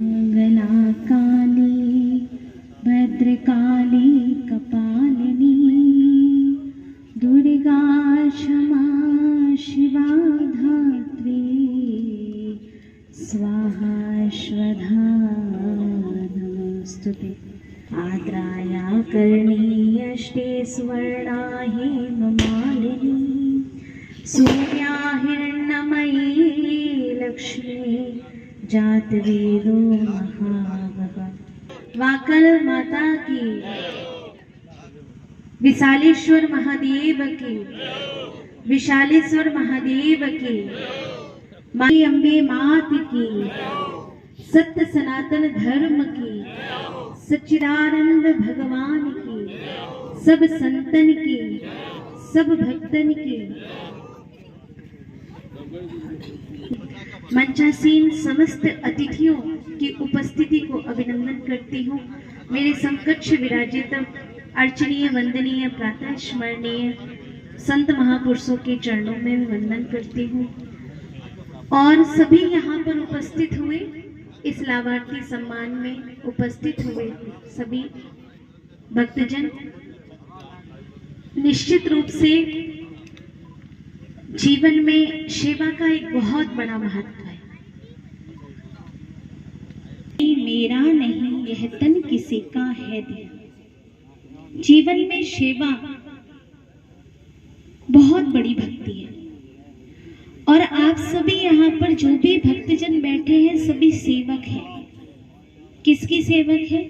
मंगला काली भद्रकाली कपालिनी दुर्गा क्षमा शिवा धात्री स्वाहा स्वधा नमोस्तुते। आद्राया कर्णीयष्टे स्वर्णा हेममालिनी सूर्या हिरण्मयी लक्ष्मी जातवेदो महावह। वाकल माता की, विशालेश्वर महादेव की, विशालेश्वर महादेव की, माई अम्बे मात की, सत्य सनातन धर्म की, सच्चिदानंद भगवान की, सब संतन की, सब भक्तन की, मंचासीन समस्त अतिथियों की उपस्थिति को अभिनंदन करती हूँ। मेरे समकक्ष विराजित अर्चनीय वंदनीय प्रातः स्मरणीय संत महापुरुषों के चरणों में वंदन करती हूँ और सभी यहाँ पर उपस्थित हुए इस लाभार्थी सम्मान में उपस्थित हुए सभी भक्तजन, निश्चित रूप से जीवन में सेवा का एक बहुत बड़ा महत्व है। मेरा नहीं यह तन किसी का है दिया। जीवन में सेवा बहुत बड़ी भक्ति है और आप सभी यहाँ पर जो भी भक्तजन बैठे हैं सभी सेवक हैं। किसकी सेवक है?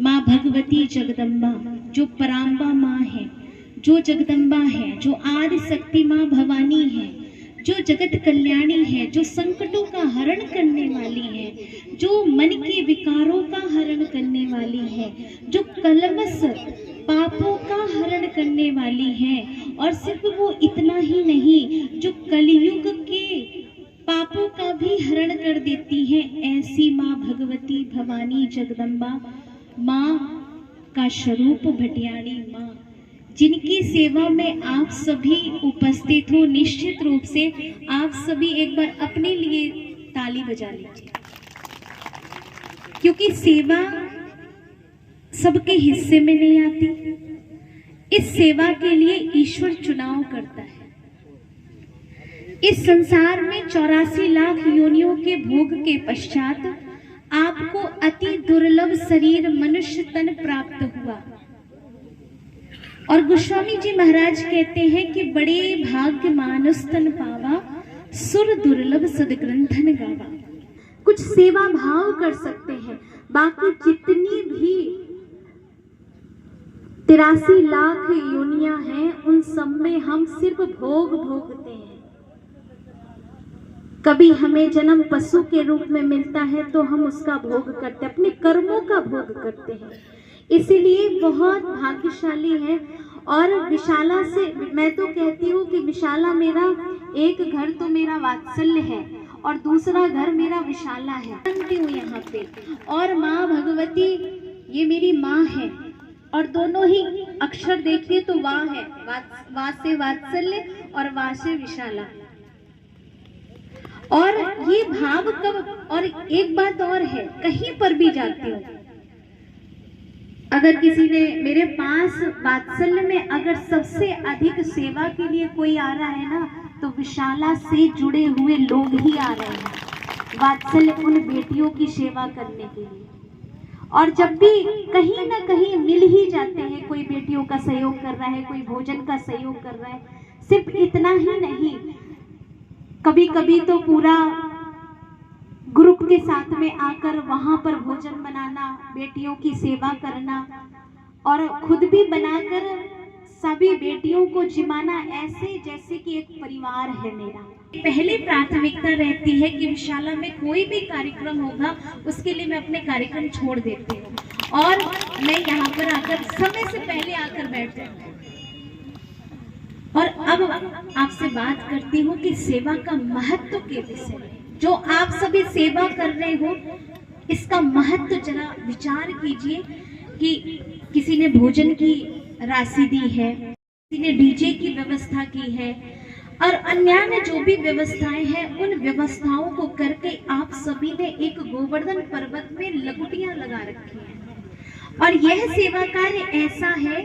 माँ भगवती जगदम्बा, जो पराम्बा माँ है, जो जगदम्बा है, जो आदि शक्ति माँ भवानी है, जो जगत कल्याणी है, जो संकटों का हरण करने वाली है, जो मन के विकारों का हरण करने वाली है, जो कलमश पापों का हरण करने वाली है। और सिर्फ वो इतना ही नहीं, जो कलयुग के पापों का भी हरण कर देती है। ऐसी माँ भगवती भवानी जगदम्बा माँ का स्वरूप भटियाणी माँ, जिनकी सेवा में आप सभी उपस्थित हो, निश्चित रूप से आप सभी एक बार अपने लिए ताली बजा लीजिए, क्योंकि सेवा सबके हिस्से में नहीं आती। इस सेवा के लिए ईश्वर चुनाव करता है। इस संसार में 84 लाख योनियों के भोग के पश्चात आपको अति दुर्लभ शरीर मनुष्य तन प्राप्त हुआ और गोस्वामी जी महाराज कहते हैं कि बड़े भाग्य मानुष तन पावा, सुर दुर्लभ सदग्रंथन गावा। कुछ सेवा भाव कर सकते हैं, बाकी जितनी भी 83 लाख योनियां हैं उन सब में हम सिर्फ भोग भोगते हैं। कभी हमें जन्म पशु के रूप में मिलता है तो हम उसका भोग करते हैं, अपने कर्मों का भोग करते हैं। इसीलिए बहुत भाग्यशाली है। और विशाला से मैं तो कहती हूँ कि विशाला मेरा एक घर तो मेरा वात्सल्य है और दूसरा घर मेरा विशाला है। जानती हूँ यहाँ पे, और माँ भगवती ये मेरी माँ है और दोनों ही अक्षर देखिए तो वाह है, वा से वात्सल्य और वा से विशाला। और ये भाव कब, और एक बात और है, कहीं पर भी जाती हूँ, अगर किसी ने मेरे पास वात्सल्य में अगर सबसे अधिक सेवा के लिए कोई आ रहा है ना, तो विशाला से जुड़े हुए लोग ही आ रहे हैं वात्सल्य उन बेटियों की सेवा करने के लिए। और जब भी कहीं ना कहीं मिल ही जाते हैं, कोई बेटियों का सहयोग कर रहा है, कोई भोजन का सहयोग कर रहा है, सिर्फ इतना ही नहीं, कभी कभी तो पूरा ग्रुप के साथ में आकर वहां पर भोजन बनाना, बेटियों की सेवा करना और खुद भी बनाकर सभी बेटियों को जिमाना, ऐसे जैसे कि एक परिवार है मेरा। पहले प्राथमिकता रहती है कि विशाला में कोई भी कार्यक्रम होगा उसके लिए मैं अपने कार्यक्रम छोड़ देती हूँ और मैं यहाँ पर आकर समय से पहले आकर बैठ जाती हूँ। और अब आपसे बात करती हूँ कि सेवा का महत्व के विषय में। जो आप सभी सेवा कर रहे हो इसका महत्व जरा विचार कीजिए कि किसी ने भोजन की राशि दी है, किसी ने डीजे की व्यवस्था की है, और अन्य जो भी व्यवस्थाएं हैं उन व्यवस्थाओं को करके आप सभी ने एक गोवर्धन पर्वत में लकुटियां लगा रखी हैं। और यह सेवा कार्य ऐसा है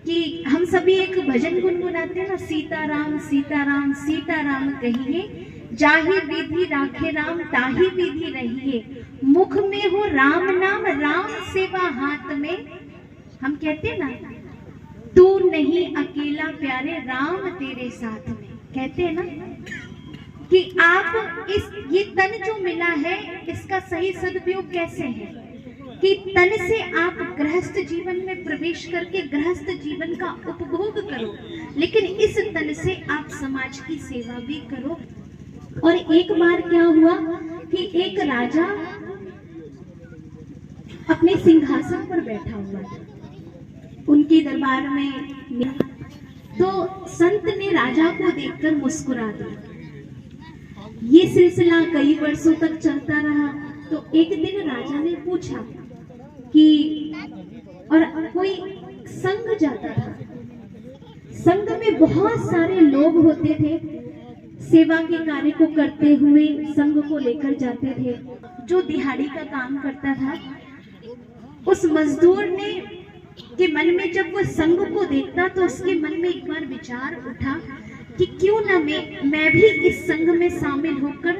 कि हम सभी एक भजन गुनगुनाते हैं ना, सीताराम सीताराम सीताराम कहिए, जाहि विधि राखे राम ताहि विधि रहिए, मुख में हो राम नाम राम सेवा हाथ में। हम कहते हैं ना, तू नहीं अकेला प्यारे राम तेरे साथ में। कहते हैं ना कि आप ये तन जो मिला है इसका सही सदुपयोग कैसे है कि तन से आप गृहस्थ जीवन में प्रवेश करके गृहस्थ जीवन का उपभोग करो, लेकिन इस तन से आप समाज की सेवा भी करो। और एक बार क्या हुआ कि एक राजा अपने सिंहासन पर बैठा हुआ था, उनके दरबार में तो संत ने राजा को देखकर मुस्कुरा दिया। ये सिलसिला कई वर्षों तक चलता रहा। तो एक दिन राजा ने पूछा कि, और कोई संघ जाता था, संघ में बहुत सारे लोग होते थे, सेवा के कार्य को करते हुए संघ को लेकर जाते थे। जो दिहाड़ी का काम करता था, उस मजदूर ने के मन में जब वो संघ को देखता तो उसके मन में एक बार विचार उठा कि क्यों ना मैं भी इस संघ में शामिल होकर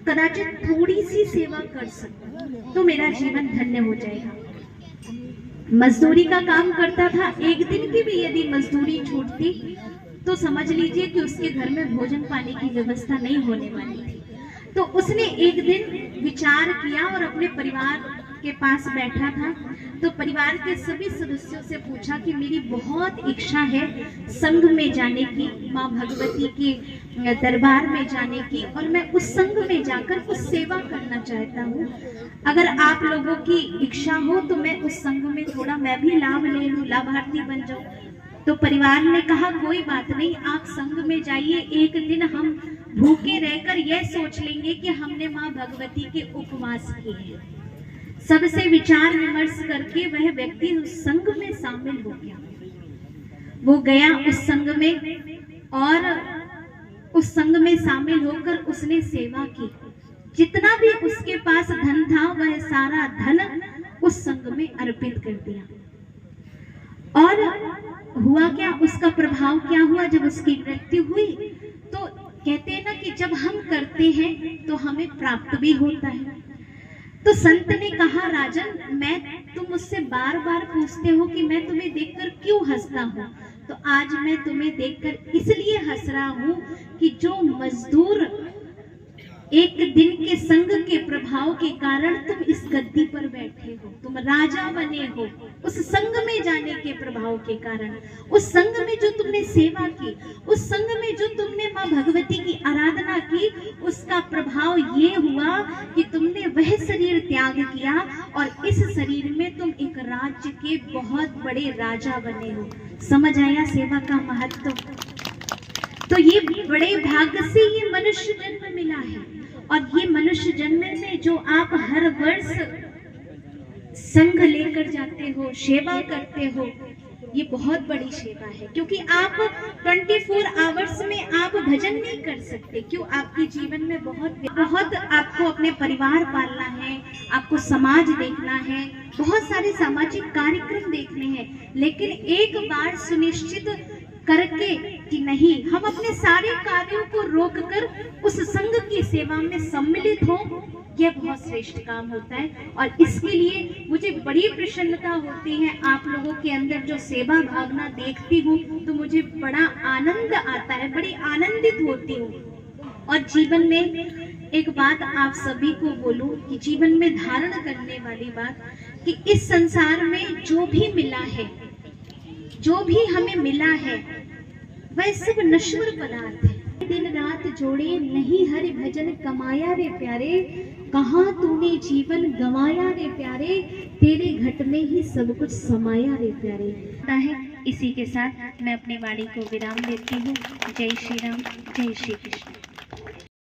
कदाचित थोड़ी सी सेवा कर सकूं तो मेरा जीवन धन्य हो जाएगा। मजदूरी का काम करता था, एक दिन की भी यदि मजदूरी छूटती तो समझ लीजिए कि उसके घर में भोजन पानी की व्यवस्था नहीं होने वाली थी। तो उसने एक दिन विचार किया और अपने परिवार के पास बैठा था, तो परिवार के सभी सदस्यों से पूछा कि मेरी बहुत इच्छा है संघ में जाने की, माँ भगवती के दरबार में जाने की, और मैं उस संघ में जाकर कुछ सेवा करना चाहता हूँ। अगर आप लोगों की इच्छा हो तो मैं उस संघ में थोड़ा मैं भी लाभ ले लूँ, लाभार्थी बन जाऊँ। तो परिवार ने कहा कोई बात नहीं, आप संघ में जाइए, एक दिन हम भूखे रहकर यह सोच लेंगे कि हमने माँ भगवती के उपवास किए हैं। सबसे विचार विमर्श करके वह व्यक्ति उस संघ में शामिल हो गया। वो गया उस संघ में और उस संघ में शामिल होकर उसने सेवा की। जितना भी उसके पास धन था वह सारा धन उस संघ में अर्पित कर दिया। और हुआ क्या, उसका प्रभाव क्या हुआ, जब उसकी मृत्यु हुई तो कहते हैं ना कि जब हम करते हैं तो हमें प्राप्त भी होता है। तो संत ने कहा, राजन तुम मुझसे बार बार पूछते हो कि मैं तुम्हें देखकर क्यों हंसता हूँ, तो आज मैं तुम्हें देखकर इसलिए हंस रहा हूँ कि जो मजदूर एक दिन के संग के प्रभाव के कारण तुम इस गद्दी पर बैठे हो, तुम राजा बने हो, उस संग में जाने के प्रभाव के कारण, उस संग में जो तुमने सेवा की, उस संग में जो तुमने माँ भगवती की आराधना की, उसका प्रभाव ये हुआ कि तुमने वह शरीर त्याग किया और इस शरीर में तुम एक राज्य के बहुत बड़े राजा बने हो। समझ आया सेवा का महत्व? तो ये बड़े भाग्य से ये मनुष्य जन्म मिला है, और ये मनुष्य जन्म में जो आप हर वर्ष संघ लेकर जाते हो, सेवा करते हो, ये बहुत बड़ी सेवा है। क्योंकि आप 24 आवर्स में आप भजन नहीं कर सकते। क्यों? आपके जीवन में बहुत आपको अपने परिवार पालना है, आपको समाज देखना है, बहुत सारे सामाजिक कार्यक्रम देखने हैं। लेकिन एक बार सुनिश्चित करके कि नहीं, हम अपने सारे कार्यों को रोककर उस संघ की सेवा में सम्मिलित हो, यह बहुत श्रेष्ठ काम होता है। और इसके लिए मुझे बड़ी प्रसन्नता होती है। आप लोगों के अंदर जो सेवा भावना देखती हूँ तो मुझे बड़ा आनंद आता है, बड़ी आनंदित होती हूँ। और जीवन में एक बात आप सभी को बोलूं कि जीवन में धारण करने वाली बात कि इस संसार में जो भी मिला है, जो भी हमें मिला है, वह सब नश्वर पदार्थ है। दिन रात जोड़े नहीं हरि भजन कमाया रे प्यारे, कहाँ तूने जीवन गंवाया रे प्यारे, तेरे घट में ही सब कुछ समाया रे प्यारे। है इसी के साथ मैं अपनी वाणी को विराम देती हूँ। जय श्री राम, जय श्री कृष्ण।